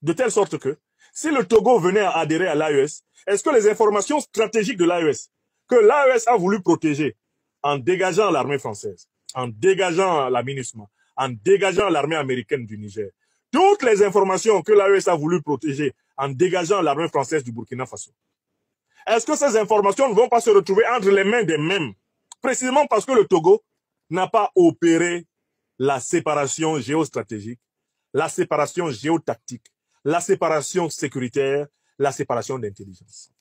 De telle sorte que, si le Togo venait à adhérer à l'AES, est-ce que les informations stratégiques de l'AES, que l'AES a voulu protéger en dégageant l'armée française, en dégageant la MINUSMA, en dégageant l'armée américaine du Niger, toutes les informations que l'AES a voulu protéger en dégageant l'armée française du Burkina Faso, est-ce que ces informations ne vont pas se retrouver entre les mains des mêmes, précisément parce que le Togo n'a pas opéré la séparation géostratégique, la séparation géotactique, la séparation sécuritaire, la séparation d'intelligence.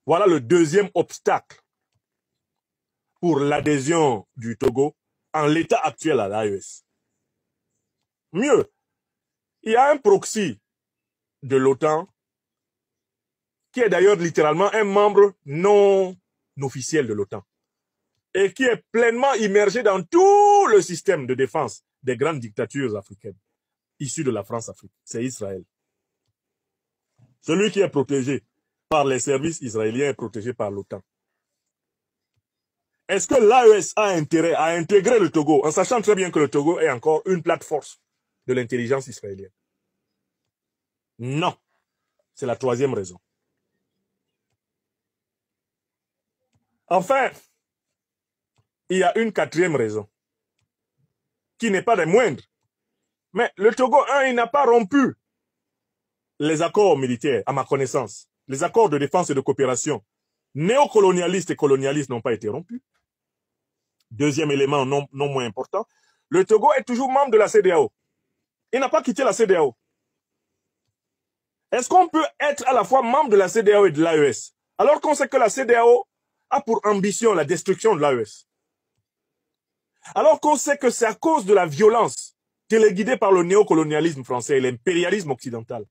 Voilà le deuxième obstacle pour l'adhésion du Togo en l'état actuel à l'AES. Mieux, il y a un proxy de l'OTAN qui est d'ailleurs littéralement un membre non officiel de l'OTAN et qui est pleinement immergé dans tout le système de défense des grandes dictatures africaines issues de la France-Afrique. C'est Israël. Celui qui est protégé par les services israéliens est protégé par l'OTAN. Est-ce que l'AES a intérêt à intégrer le Togo en sachant très bien que le Togo est encore une plateforme de l'intelligence israélienne? Non. C'est la troisième raison. Enfin, il y a une quatrième raison, qui n'est pas des moindres. Mais le Togo, il n'a pas rompu les accords militaires, à ma connaissance. Les accords de défense et de coopération néocolonialistes et colonialistes n'ont pas été rompus. Deuxième élément non moins important, le Togo est toujours membre de la CEDEAO. Il n'a pas quitté la CEDEAO. Est-ce qu'on peut être à la fois membre de la CEDEAO et de l'AES, alors qu'on sait que la CEDEAO a pour ambition la destruction de l'AES? Alors qu'on sait que c'est à cause de la violence téléguidée par le néocolonialisme français et l'impérialisme occidental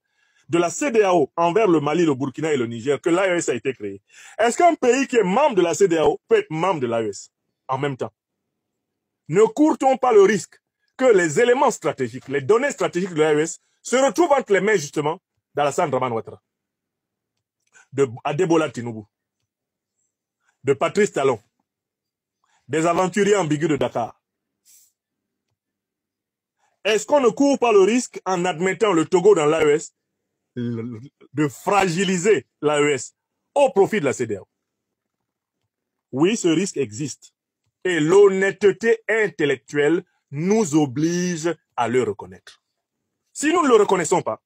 de la CEDEAO envers le Mali, le Burkina et le Niger que l'AES a été créé. Est-ce qu'un pays qui est membre de la CEDEAO peut être membre de l'AES en même temps? Ne court-on pas le risque que les éléments stratégiques, les données stratégiques de l'AES se retrouvent entre les mains justement d'Alassane Dramane Ouattara, de Adebola Tinubu, de Patrice Talon, des aventuriers ambigus de Dakar? Est-ce qu'on ne court pas le risque, en admettant le Togo dans l'AES, de fragiliser l'AES au profit de la CEDEAO? Oui, ce risque existe. Et l'honnêteté intellectuelle nous oblige à le reconnaître. Si nous ne le reconnaissons pas,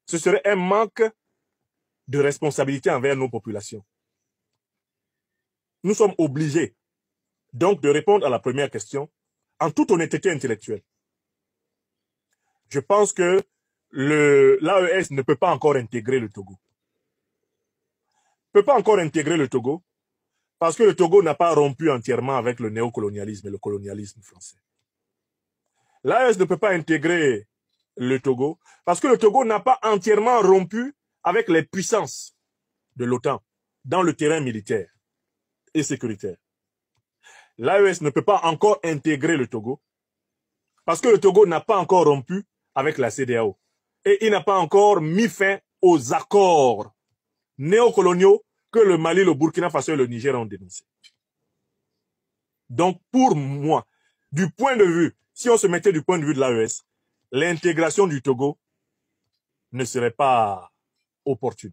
ce serait un manque de responsabilité envers nos populations. Nous sommes obligés donc de répondre à la première question en toute honnêteté intellectuelle. Je pense que l'AES ne peut pas encore intégrer le Togo. Ne peut pas encore intégrer le Togo parce que le Togo n'a pas rompu entièrement avec le néocolonialisme et le colonialisme français. L'AES ne peut pas intégrer le Togo parce que le Togo n'a pas entièrement rompu avec les puissances de l'OTAN dans le terrain militaire et sécuritaire. L'AES ne peut pas encore intégrer le Togo parce que le Togo n'a pas encore rompu avec la CEDEAO et il n'a pas encore mis fin aux accords néocoloniaux que le Mali, le Burkina Faso et le Niger ont dénoncés. Donc pour moi, du point de vue, si on se mettait du point de vue de l'AES, l'intégration du Togo ne serait pas opportune.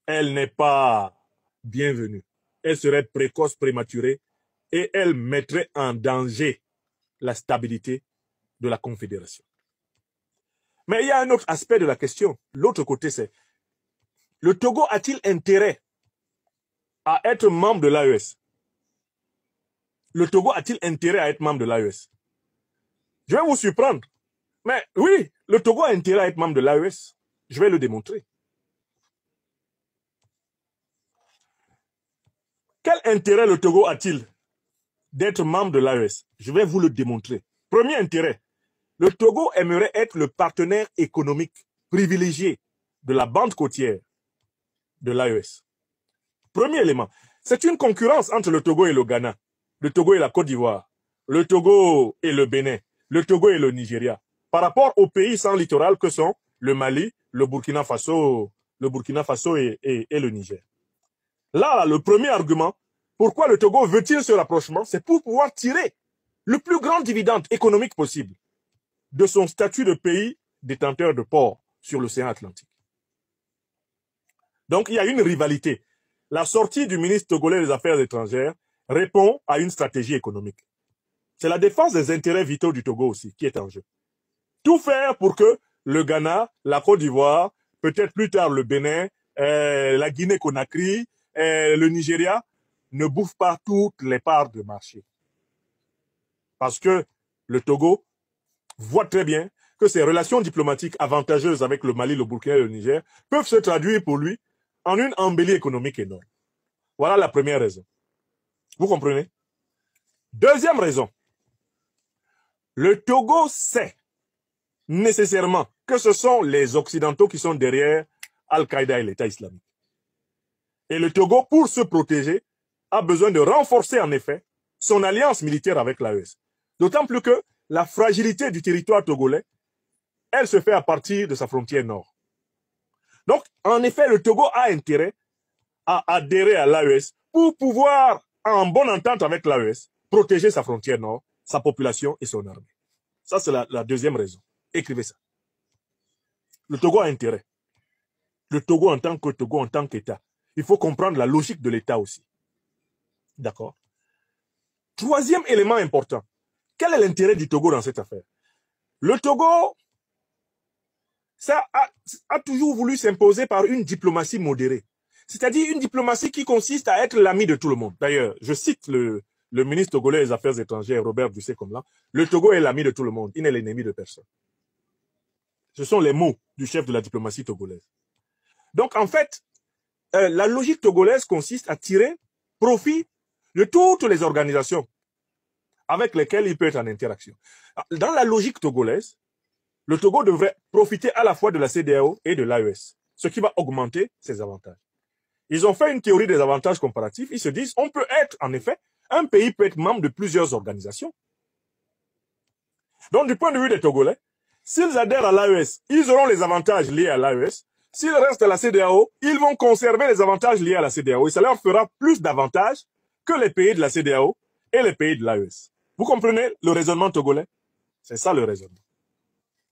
Elle n'est pas bienvenue. Elle serait précoce, prématurée et elle mettrait en danger la stabilité de la Confédération. Mais il y a un autre aspect de la question. L'autre côté, c'est le Togo a-t-il intérêt à être membre de l'AES? Le Togo a-t-il intérêt à être membre de l'AES? Je vais vous surprendre. Mais oui, le Togo a intérêt à être membre de l'AES. Je vais le démontrer. Quel intérêt le Togo a-t-il d'être membre de l'AES? Je vais vous le démontrer. Premier intérêt, le Togo aimerait être le partenaire économique privilégié de la bande côtière de l'AES. Premier élément, c'est une concurrence entre le Togo et le Ghana, le Togo et la Côte d'Ivoire, le Togo et le Bénin, le Togo et le Nigeria, par rapport aux pays sans littoral que sont le Mali, le Burkina Faso et le Niger. Là, le premier argument, pourquoi le Togo veut-il ce rapprochement, c'est pour pouvoir tirer le plus grand dividende économique possible de son statut de pays détenteur de ports sur l'océan Atlantique. Donc, il y a une rivalité. La sortie du ministre togolais des Affaires étrangères répond à une stratégie économique. C'est la défense des intérêts vitaux du Togo aussi qui est en jeu. Tout faire pour que le Ghana, la Côte d'Ivoire, peut-être plus tard le Bénin, la Guinée-Conakry, le Nigeria, ne bouffent pas toutes les parts de marché. Parce que le Togo voit très bien que ses relations diplomatiques avantageuses avec le Mali, le Burkina et le Niger peuvent se traduire pour lui en une embellie économique énorme. Voilà la première raison. Vous comprenez? Deuxième raison. Le Togo sait nécessairement que ce sont les Occidentaux qui sont derrière Al-Qaïda et l'État islamique. Et le Togo, pour se protéger, a besoin de renforcer en effet son alliance militaire avec l'AES. D'autant plus que la fragilité du territoire togolais, elle se fait à partir de sa frontière nord. Donc, en effet, le Togo a intérêt à adhérer à l'AES pour pouvoir, en bonne entente avec l'AES, protéger sa frontière nord, sa population et son armée. Ça, c'est la deuxième raison. Écrivez ça. Le Togo a intérêt. Le Togo en tant que Togo, en tant qu'État. Il faut comprendre la logique de l'État aussi. D'accord? Troisième élément important. Quel est l'intérêt du Togo dans cette affaire? Le Togo, ça a toujours voulu s'imposer par une diplomatie modérée. C'est-à-dire une diplomatie qui consiste à être l'ami de tout le monde. D'ailleurs, je cite le ministre togolais des Affaires étrangères, Robert Dussé-Komla. Le Togo est l'ami de tout le monde. Il n'est l'ennemi de personne. Ce sont les mots du chef de la diplomatie togolaise. Donc, en fait, la logique togolaise consiste à tirer profit de toutes les organisations avec lesquelles il peut être en interaction. Dans la logique togolaise, le Togo devrait profiter à la fois de la CEDEAO et de l'AES, ce qui va augmenter ses avantages. Ils ont fait une théorie des avantages comparatifs. Ils se disent, on peut être, en effet, un pays peut être membre de plusieurs organisations. Donc, du point de vue des Togolais, s'ils adhèrent à l'AES, ils auront les avantages liés à l'AES. S'ils restent à la CEDEAO, ils vont conserver les avantages liés à la CEDEAO. Et ça leur fera plus d'avantages que les pays de la CEDEAO et les pays de l'AES. Vous comprenez le raisonnement togolais? C'est ça le raisonnement.